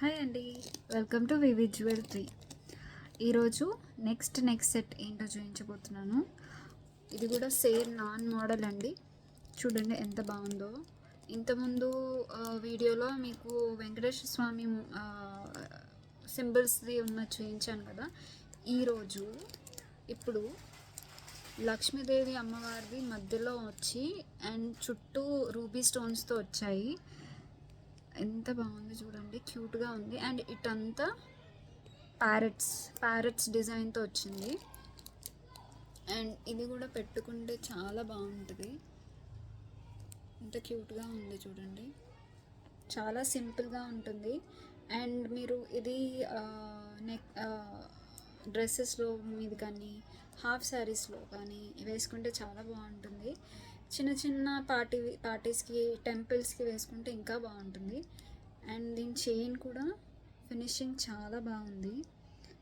Hi అండి, welcome to V V jewellery. ఈరోజు next set ఏంటో చూపించబోతున్నాను. ఇది కూడా సేమ్ నాన్ మోడల్ అండి. చూడండి ఎంత బాగుందో. ఇంతకుముందు వీడియోలో మీకు వెంకటేశ్వర స్వామి సింబల్స్ది ఉన్న చూపించాను కదా. ఈరోజు ఇప్పుడు లక్ష్మీదేవి అమ్మవారిది మధ్యలో వచ్చి అండ్ చుట్టూ రూబీ స్టోన్స్తో వచ్చాయి. ఎంత బాగుంది చూడండి, క్యూట్గా ఉంది. అండ్ ఇటంతా ప్యారెట్స్ డిజైన్తో వచ్చింది. అండ్ ఇది కూడా పెట్టుకుంటే చాలా బాగుంటుంది. ఎంత క్యూట్గా ఉంది చూడండి, చాలా సింపుల్గా ఉంటుంది. అండ్ మీరు ఇది డ్రెస్సెస్లో మీద కానీ హాఫ్ శారీస్లో కానీ వేసుకుంటే చాలా బాగుంటుంది. చిన్న చిన్న పార్టీస్కి టెంపుల్స్కి వేసుకుంటే ఇంకా బాగుంటుంది. అండ్ దీని చైన్ కూడా ఫినిషింగ్ చాలా బాగుంది.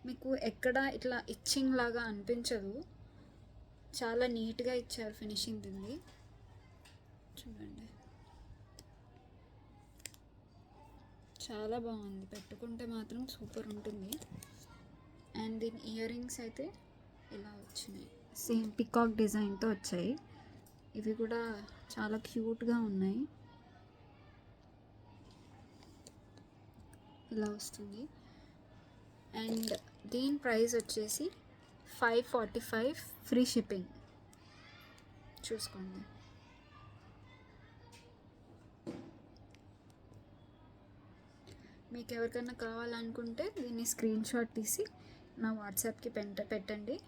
మీకు ఎక్కడ ఇట్లా ఇచ్చింగ్ లాగా అనిపించదు, చాలా నీట్గా ఇచ్చారు ఫినిషింగ్ దీన్ని. చూడండి చాలా బాగుంది, పెట్టుకుంటే మాత్రం సూపర్ ఉంటుంది. అండ్ దీని ఇయర్ రింగ్స్ అయితే ఇలా వచ్చినాయి, సేమ్ పికాక్ డిజైన్తో వచ్చాయి. ఇవి కూడా చాలా క్యూట్గా ఉన్నాయి. ఇలా వస్తుంది. అండ్ దీని ప్రైస్ వచ్చేసి 545 ఫ్రీ షిప్పింగ్. చూసుకోండి. మీకు ఎవరికైనా కావాలనుకుంటే దీన్ని స్క్రీన్ షాట్ తీసి నా వాట్సాప్కి పెట్టండి.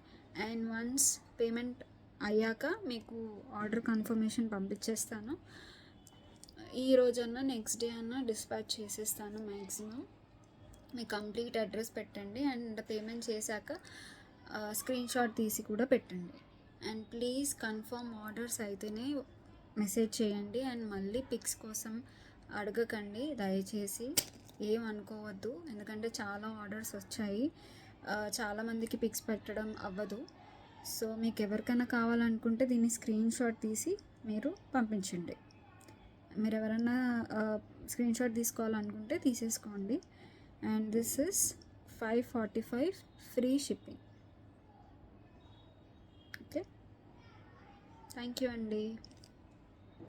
అండ్ వన్స్ పేమెంట్ అయ్యాక మీకు ఆర్డర్ కన్ఫర్మేషన్ పంపించేస్తాను. ఈ రోజన్నా నెక్స్ట్ డే అన్నా డిస్పాచ్ చేసేస్తాను మ్యాక్సిమం. మీ కంప్లీట్ అడ్రస్ పెట్టండి అండ్ పేమెంట్ చేశాక స్క్రీన్ షాట్ తీసి కూడా పెట్టండి. అండ్ ప్లీజ్ కన్ఫర్మ్ ఆర్డర్స్ అయితేనే మెసేజ్ చేయండి. అండ్ మళ్ళీ పిక్స్ కోసం అడగకండి దయచేసి, ఏమనుకోవద్దు. ఎందుకంటే చాలా ఆర్డర్స్ వచ్చాయి, చాలామందికి పిక్స్ పెట్టడం అవ్వదు. సో మీకు ఎవరికైనా కావాలనుకుంటే దీన్ని స్క్రీన్ షాట్ తీసి మీరు పంపించండి. మీరు ఎవరైనా స్క్రీన్ షాట్ తీసుకోవాలనుకుంటే తీసేసుకోండి. And this is 545 free shipping. Okay, thank you అండి.